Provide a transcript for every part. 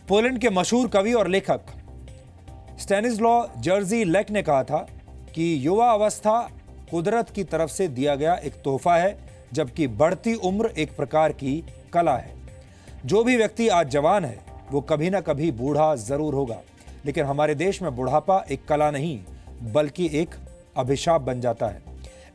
Poland के मशहूर कवि और लेखक स्टैनिस्लॉ जर्जीलेक ने कहा था कि युवा अवस्था कुदरत की तरफ से दिया गया एक तोहफा है, जबकि बढ़ती उम्र एक प्रकार की कला है। जो भी व्यक्ति आज जवान है वो कभी ना कभी बूढ़ा जरूर होगा, लेकिन हमारे देश में बुढ़ापा एक कला नहीं बल्कि एक अभिशाप बन जाता है।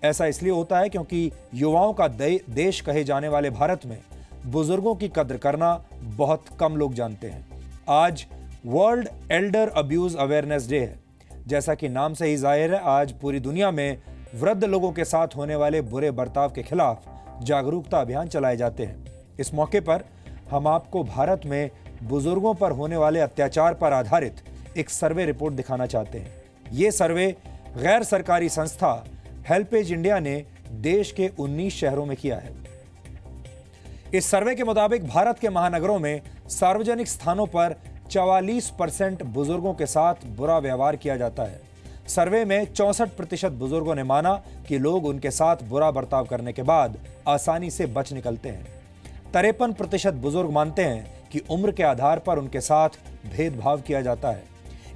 ऐसा इसलिए होता है क्योंकि युवाओं का देश कहे जाने वाले भारत में बुजुर्गों की कद्र करना बहुत कम लोग जानते हैं। आज world Elder abuse awareness day है। जैसा कि नाम से ही जाहिर है, आज पूरी दुनिया में वृद्ध लोगों के साथ होने वाले बुरे बर्ताव के खिलाफ जागरूकता अभियान चलाए जाते हैं। इस मौके पर हम आपको भारत में बुजुर्गों पर होने वाले अत्याचार पर आधारित एक सर्वे रिपोर्ट दिखाना चाहते हैं। ये सर्वे गैर सरकारी संस्था हेल्पेज इंडिया ने देश के 19 शहरों में किया है। इस सर्वे के मुताबिक भारत के महानगरों में सार्वजनिक स्थानों पर 44% बुजुर्गों के साथ बुरा व्यवहार किया जाता है। सर्वे में 64% बुजुर्गों ने माना कि लोग उनके साथ बुरा बर्ताव करने के बाद आसानी से बच निकलते हैं। 53% बुजुर्ग मानते हैं कि उम्र के आधार पर उनके साथ भेदभाव किया जाता है।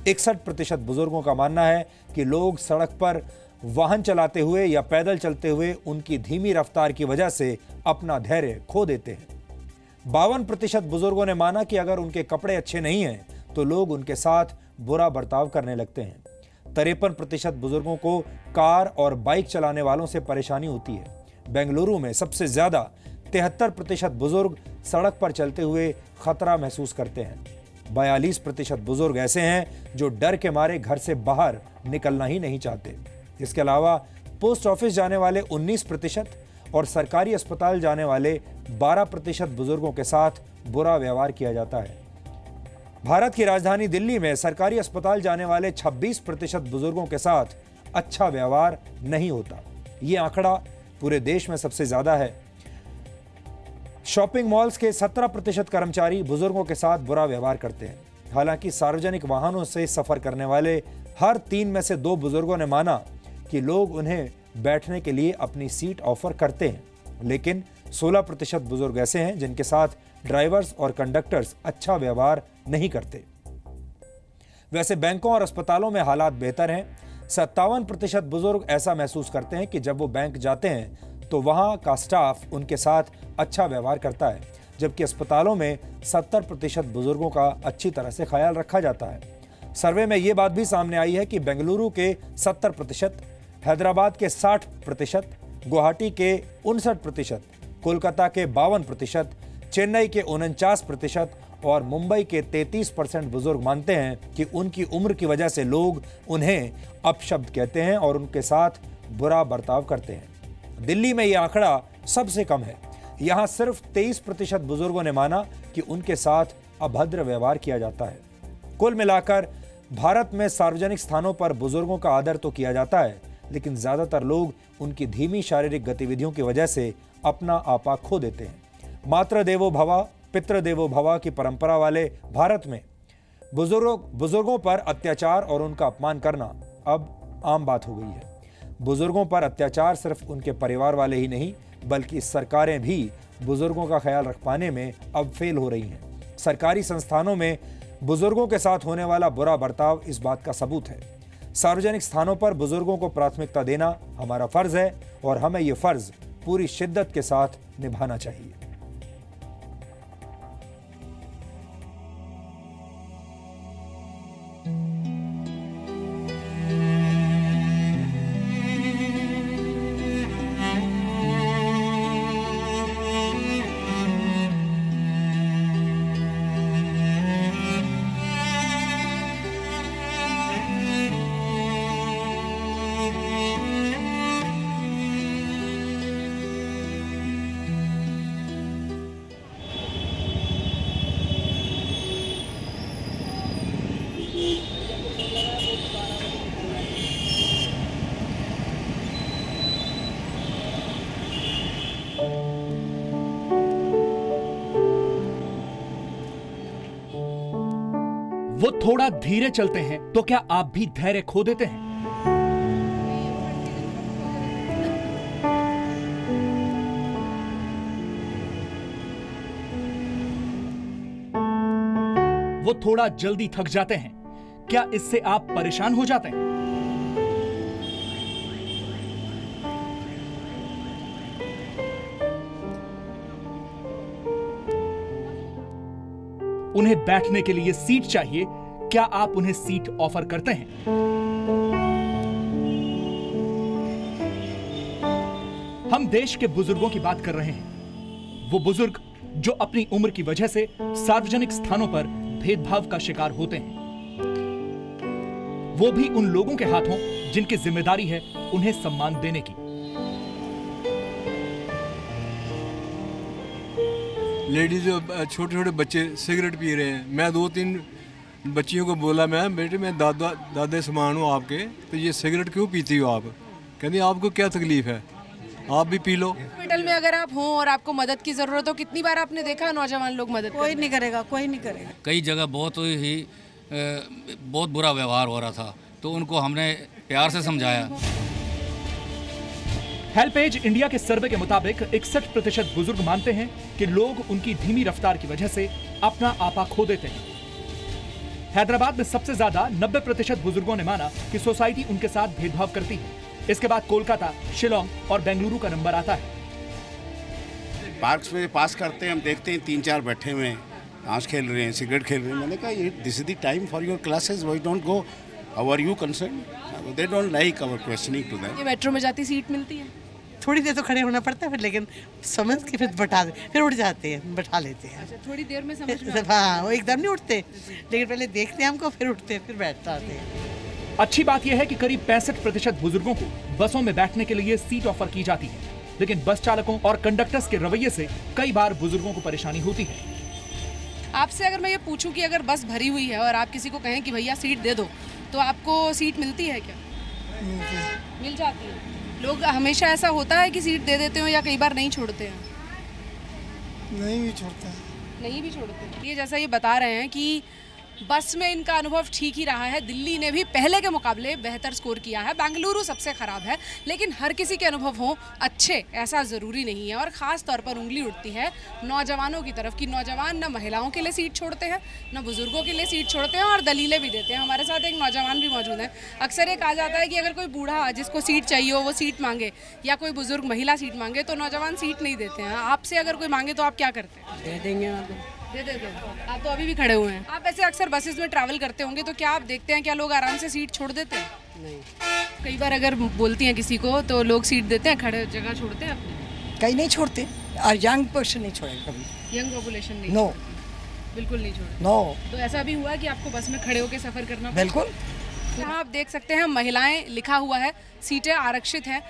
61% बुजुर्गों का मानना है कि लोग सड़क पर वाहन चलाते हुए या पैदल चलते हुए उनकी धीमी रफ्तार की वजह से अपना धैर्य खो देते हैं। 52% बुजुर्गों ने माना कि अगर उनके कपड़े अच्छे नहीं हैं तो लोग उनके साथ बुरा बर्ताव करने लगते हैं। 53% बुजुर्गों को कार और बाइक चलाने वालों से परेशानी होती है। बेंगलुरु में सबसे ज्यादा 73% बुजुर्ग सड़क पर चलते हुए खतरा महसूस करते हैं। 42% बुजुर्ग ऐसे हैं जो डर के मारे घर से बाहर निकलना ही नहीं चाहते। इसके अलावा पोस्ट ऑफिस जाने वाले 19% और सरकारी अस्पताल जाने वाले 12% बुजुर्गों के साथ बुरा व्यवहार किया जाता है। भारत की राजधानी दिल्ली में सरकारी अस्पताल जाने वाले 26% बुजुर्गों के साथ अच्छा व्यवहार नहीं होता। यह आंकड़ा पूरे देश में सबसे ज्यादा है। शॉपिंग मॉल्स के 17% कर्मचारी बुजुर्गों के साथ बुरा व्यवहार करते हैं। हालांकि सार्वजनिक वाहनों से सफर करने वाले हर 3 में से 2 बुजुर्गों ने माना कि लोग उन्हें बैठने के लिए अपनी सीट ऑफर करते हैं, लेकिन 16% बुजुर्ग ऐसे हैं जिनके साथ ड्राइवर्स और कंडक्टर्स अच्छा व्यवहार नहीं करते। वैसे बैंकों और अस्पतालों में हालात बेहतर हैं। 57% बुजुर्ग ऐसा महसूस करते हैं कि जब वो बैंक जाते हैं तो वहां का स्टाफ उनके साथ अच्छा व्यवहार करता है, जबकि अस्पतालों में 70% बुजुर्गों का अच्छी तरह से ख्याल रखा जाता है। सर्वे में यह बात भी सामने आई है कि बेंगलुरु के 70%, हैदराबाद के 60%, गुवाहाटी के 59%, कोलकाता के 52%, चेन्नई के 49% और मुंबई के 33% बुजुर्ग मानते हैं कि उनकी उम्र की वजह से लोग उन्हें अपशब्द कहते हैं और उनके साथ बुरा बर्ताव करते हैं। दिल्ली में यह आंकड़ा सबसे कम है। यहां सिर्फ 23% बुजुर्गों ने माना कि उनके साथ अभद्र व्यवहार किया जाता है। कुल मिलाकर भारत में सार्वजनिक स्थानों पर बुजुर्गों का आदर तो किया जाता है, लेकिन ज्यादातर लोग उनकी धीमी शारीरिक गतिविधियों की वजह से अपना आपा खो देते हैं। मातृ देवो भव पितृ देवो भव की परंपरा वाले भारत में बुजुर्गों पर अत्याचार और उनका अपमान करना अब आम बात हो गई है। बुजुर्गों पर अत्याचार सिर्फ उनके परिवार वाले ही नहीं बल्कि सरकारें भी बुजुर्गों का ख्याल रख पाने में अब फेल हो रही हैं। सरकारी संस्थानों में बुजुर्गों के साथ होने वाला बुरा बर्ताव इस बात का सबूत है। सार्वजनिक स्थानों पर बुजुर्गों को प्राथमिकता देना हमारा फर्ज है और हमें यह फर्ज पूरी शिद्दत के साथ निभाना चाहिए। वो थोड़ा धीरे चलते हैं तो क्या आप भी धैर्य खो देते हैं? वो थोड़ा जल्दी थक जाते हैं। क्या इससे आप परेशान हो जाते हैं? उन्हें बैठने के लिए सीट चाहिए, क्या आप उन्हें सीट ऑफर करते हैं? हम देश के बुजुर्गों की बात कर रहे हैं, वो बुजुर्ग जो अपनी उम्र की वजह से सार्वजनिक स्थानों पर भेदभाव का शिकार होते हैं, वो भी उन लोगों के हाथों जिनकी जिम्मेदारी है उन्हें सम्मान देने की। लेडीज, छोटे छोटे बच्चे सिगरेट पी रहे हैं। मैं 2-3 बच्चियों को बोला, मैं बेटे मैं दादा समान हूँ आपके, तो ये सिगरेट क्यों पीती हो आप? कहती आपको क्या तकलीफ है, आप भी पी लो। हॉस्पिटल में अगर आप हों और आपको मदद की जरूरत हो, कितनी बार आपने देखा नौजवान लोग मदद? कोई नहीं करेगा, कोई नहीं करेगा। कई जगह बहुत बुरा व्यवहार हो रहा था, तो उनको हमने प्यार से समझाया। हेल्पेज इंडिया के सर्वे के मुताबिक 61% बुजुर्ग मानते हैं कि लोग उनकी धीमी रफ्तार की वजह से अपना आपा खो देते हैं। हैदराबाद में सबसे ज्यादा 90% बुजुर्गों ने माना कि सोसाइटी उनके साथ भेदभाव करती है। इसके बाद कोलकाता, शिलोंग और बेंगलुरु का नंबर आता है। पार्क्स में पास करते हैं, हम देखते हैं 3-4 बैठे हुए हैं, ताश खेल रहे हैं, सिगरेट खेल रहे हैं। मैंने कहा ये this is the time for your classes, why don't go? How are you concern? They don't like our questioning to them. ये मेट्रो में जाती सीट मिलती है? थोड़ी देर तो खड़े होना पड़ता है, फिर लेकिन समझ के फिर फिर उठ जाते हैं, बैठा लेते हैं। अच्छा, थोड़ी देर में समझ में हाँ, वो एकदम नहीं उठते, लेकिन पहले देखते हैं हमको, फिर उठते हैं, फिर बैठ जाते हैं। अच्छी बात यह है कि करीब 65% बुजुर्गों को बसों में बैठने के लिए सीट ऑफर की जाती है, लेकिन बस चालकों और कंडक्टर्स के रवैये से कई बार बुजुर्गों को परेशानी होती है। आपसे अगर मैं ये पूछूं कि अगर बस भरी हुई है और आप किसी को कहें कि भैया सीट दे दो, तो आपको सीट मिलती है क्या? मिल जाती है। लोग हमेशा ऐसा होता है कि सीट दे देते हो या कई बार नहीं छोड़ते हैं? नहीं भी छोड़ता है। नहीं भी छोड़ते। ये जैसा ये बता रहे हैं कि बस में इनका अनुभव ठीक ही रहा है। दिल्ली ने भी पहले के मुकाबले बेहतर स्कोर किया है, बेंगलुरु सबसे खराब है, लेकिन हर किसी के अनुभव हों अच्छे ऐसा ज़रूरी नहीं है। और ख़ास तौर पर उंगली उठती है नौजवानों की तरफ कि नौजवान न महिलाओं के लिए सीट छोड़ते हैं, न बुजुर्गों के लिए सीट छोड़ते हैं और दलीलें भी देते हैं। हमारे साथ एक नौजवान भी मौजूद है। अक्सर ये कहा जाता है कि अगर कोई बूढ़ा जिसको सीट चाहिए हो वो सीट मांगे या कोई बुजुर्ग महिला सीट मांगे तो नौजवान सीट नहीं देते हैं। आपसे अगर कोई मांगे तो आप क्या करते हैं? दे देंगे, दे देते हैं। आप तो अभी भी खड़े हुए हैं। आप ऐसे अक्सर बसेस में ट्रैवल करते होंगे, तो क्या आप देखते हैं क्या लोग आराम से सीट छोड़ देते हैं? नहीं। कई बार अगर बोलती हैं किसी को तो लोग सीट देते हैं, खड़े जगह छोड़ते हैं अपनी? कहीं नहीं छोड़ते, और यंग पर्सन नहीं छोड़ेगा कभी। यंग पॉपुलेशन नहीं? नो, बिल्कुल नहीं छोड़े। नो। तो ऐसा भी हुआ कि आपको बस में खड़े होकर सफर करना? बिल्कुल। यहाँ आप देख सकते हैं महिलाएं लिखा हुआ है, सीटें आरक्षित हैं।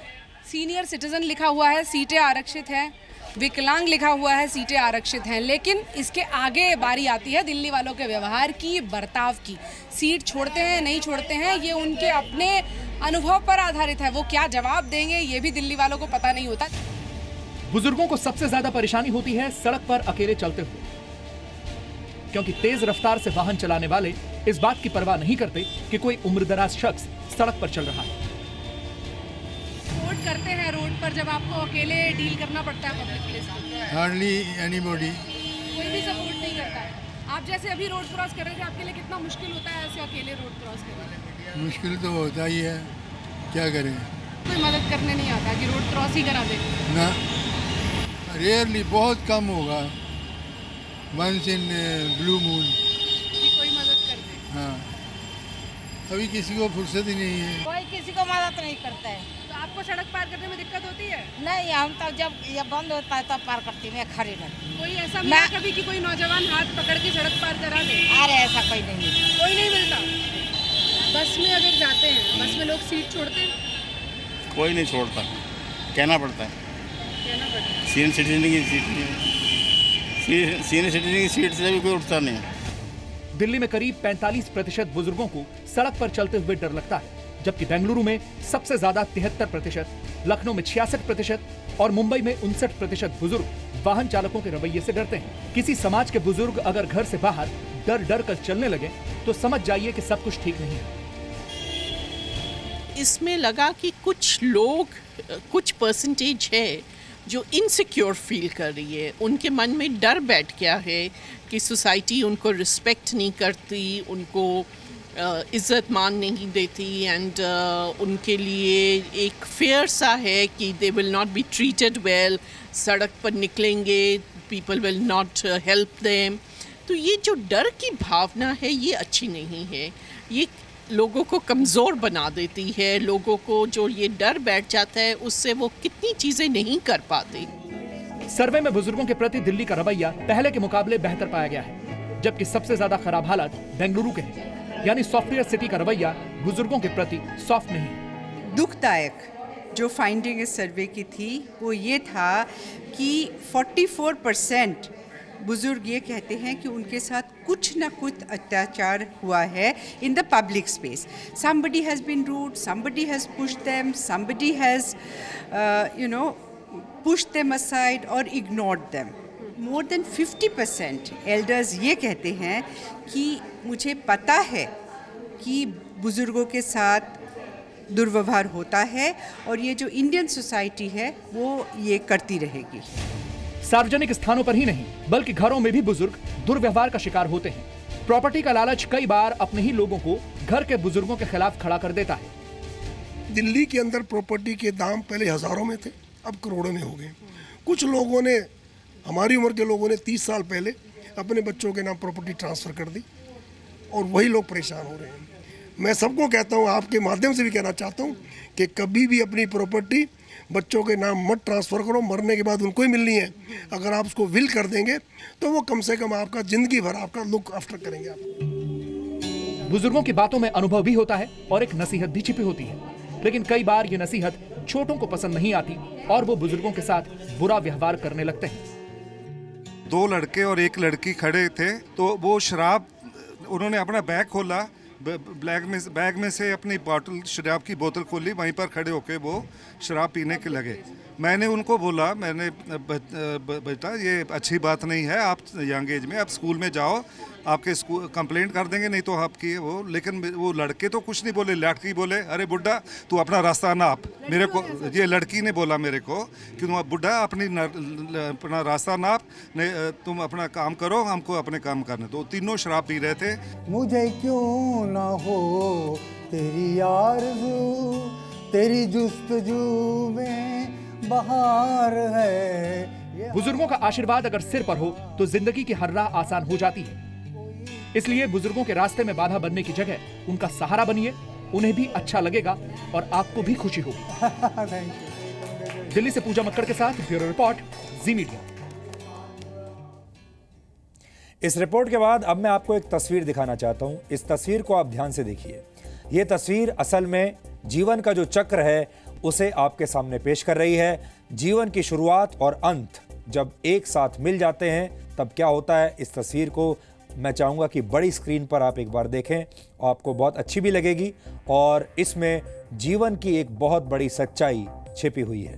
सीनियर सिटीजन लिखा हुआ है, सीटें आरक्षित हैं। विकलांग लिखा हुआ है, सीटें आरक्षित हैं। लेकिन इसके आगे बारी आती है दिल्ली वालों के व्यवहार की, बर्ताव की। सीट छोड़ते हैं नहीं छोड़ते हैं ये उनके अपने अनुभव पर आधारित है। वो क्या जवाब देंगे ये भी दिल्ली वालों को पता नहीं होता। बुजुर्गों को सबसे ज्यादा परेशानी होती है सड़क पर अकेले चलते हुए, क्योंकि तेज रफ्तार से वाहन चलाने वाले इस बात की परवाह नहीं करते कि कोई उम्रदराज शख्स सड़क पर चल रहा है। सपोर्ट करते हैं रोड पर जब आपको अकेले डील करना पड़ता है पब्लिक प्लेस पर? Hardly anybody. कोई भी सपोर्ट नहीं करता है। आप जैसे अभी रोड क्रॉस कर रहे थे, आपके लिए कितना मुश्किल होता है ऐसे अकेले रोड क्रॉस करना? मुश्किल तो होता ही है, क्या करें। कोई मदद करने नहीं आता कि रोड क्रॉस ही करा दे? ना, रेयरली, बहुत कम होगा, वंस इन ब्लू मून कि कोई मदद कर दे। हाँ, अभी किसी को फुर्सत ही नहीं है। कोई किसी को मदद नहीं करता है। तो आपको सड़क पार करने में दिक्कत होती है? नहीं, हम तो जब ये बंद होता है तब पार करती मैं खड़ी रहती। कोई ऐसा मिला कभी कि कोई नौजवान हाथ पकड़ के सड़क पार करा दे? अरे ऐसा कोई नहीं, कोई नहीं मिलता। बस में अगर जाते हैं, बस में लोग सीट छोड़ते हैं? कोई नहीं छोड़ता, कहना पड़ता है। कहना पड़ता है। सीनियर सिटीजन की सीट नहीं है, सीनियर सिटीजन की सीट से भी कोई उठता नहीं है। दिल्ली में करीब 45% बुजुर्गों को सड़क पर चलते हुए डर लगता है, जबकि बेंगलुरु में सबसे ज्यादा 73%, लखनऊ में 66% और मुंबई में 59% बुजुर्ग वाहन चालकों के रवैये से डरते हैं। किसी समाज के बुजुर्ग अगर घर से बाहर डर डर कर चलने लगे तो समझ जाइए कि सब कुछ ठीक नहीं है। इसमें लगा कि कुछ लोग, कुछ परसेंटेज है जो इनसिक्योर फील कर रही है, उनके मन में डर बैठ गया है कि सोसाइटी उनको रिस्पेक्ट नहीं करती, उनको इज़्ज़त मान नहीं देती, एंड उनके लिए एक फेयर सा है कि they will not be treated well, सड़क पर निकलेंगे, people will not help them. तो ये जो डर की भावना है ये अच्छी नहीं है, ये लोगों को कमज़ोर बना देती है। लोगों को जो ये डर बैठ जाता है उससे वो कितनी चीज़ें नहीं कर पाते। सर्वे में बुजुर्गों के प्रति दिल्ली का रवैया पहले के मुकाबले बेहतर पाया गया है, जबकि सबसे ज्यादा खराब हालत बेंगलुरु के हैं। यानी सॉफ्टवेयर सिटी का रवैया बुजुर्गों के प्रति सॉफ्ट नहीं। दुखदायक जो फाइंडिंग इस सर्वे की थी वो ये था कि 44% बुजुर्ग ये कहते हैं कि उनके साथ कुछ ना कुछ अत्याचार हुआ है in the public space. somebody has been rude, somebody has pushed them, somebody has pushed them aside or ignored them. More than 50% elders ये कहते हैं कि मुझे पता है कि बुजुर्गों के साथ दुर्व्यवहार होता है और ये जो इंडियन सोसाइटी है वो ये करती रहेगी। सार्वजनिक स्थानों पर ही नहीं बल्कि घरों में भी बुजुर्ग दुर्व्यवहार का शिकार होते हैं। प्रॉपर्टी का लालच कई बार अपने ही लोगों को घर के बुजुर्गों के खिलाफ खड़ा कर देता है। दिल्ली के अंदर प्रॉपर्टी के दाम पहले हजारों में थे, अब करोड़ों में हो गए। कुछ लोगों ने, हमारी उम्र के लोगों ने 30 साल पहले अपने बच्चों के नाम प्रॉपर्टी ट्रांसफ़र कर दी और वही लोग परेशान हो रहे हैं। मैं सबको कहता हूँ, आपके माध्यम से भी कहना चाहता हूँ कि कभी भी अपनी प्रॉपर्टी बच्चों के नाम मत ट्रांसफ़र करो, मरने के बाद उनको ही मिलनी है। अगर आप उसको विल कर देंगे तो वो कम से कम आपका ज़िंदगी भर आपका लुक आफ्टर करेंगे। आप बुजुर्गों की बातों में अनुभव भी होता है और एक नसीहत भी छिपी होती है, लेकिन कई बार ये नसीहत छोटों को पसंद नहीं आती और वो बुजुर्गों के साथ बुरा व्यवहार करने लगते हैं। 2 लड़के और 1 लड़की खड़े थे, तो वो शराब, उन्होंने अपना बैग खोला, बैग में से अपनी बॉटल, शराब की बोतल खोली, वहीं पर खड़े होके वो शराब पीने के लगे। मैंने उनको बोला, बेटा ये अच्छी बात नहीं है, आप यंग एज में, आप स्कूल में जाओ, आपके स्कूल कंप्लेंट कर देंगे, नहीं तो आपकी वो। लेकिन वो लड़के तो कुछ नहीं बोले, लड़की बोले, अरे बुड्ढा तू अपना रास्ता नाप। मेरे को ये लड़की ने बोला मेरे को कि तुम बुड्ढा अपना रास्ता नाप, नहीं तुम अपना काम करो, हमको अपने काम करने दो। तीनों शराब पी रहे थे। मुझे क्यों ना हो तेरी आरज़ू, तेरी जुस्तजू में बहार है। बुजुर्गों का आशीर्वाद अगर सिर पर हो तो जिंदगी की हर राह आसान हो जाती है। इसलिए बुजुर्गों के रास्ते में बाधा बनने की जगह उनका सहारा बनिए, उन्हें भी अच्छा लगेगा और आपको भी खुशी होगी। दिल्ली से पूजा मक्कड़ के साथ ब्यूरो रिपोर्ट, जी मीडिया। इस रिपोर्ट के बाद अब मैं आपको एक तस्वीर दिखाना चाहता हूं। इस तस्वीर को आप ध्यान से देखिए। यह तस्वीर असल में जीवन का जो चक्र है उसे आपके सामने पेश कर रही है। जीवन की शुरुआत और अंत जब एक साथ मिल जाते हैं तब क्या होता है, इस तस्वीर को मैं चाहूँगा कि बड़ी स्क्रीन पर आप एक बार देखें, आपको बहुत अच्छी भी लगेगी और इसमें जीवन की एक बहुत बड़ी सच्चाई छिपी हुई है।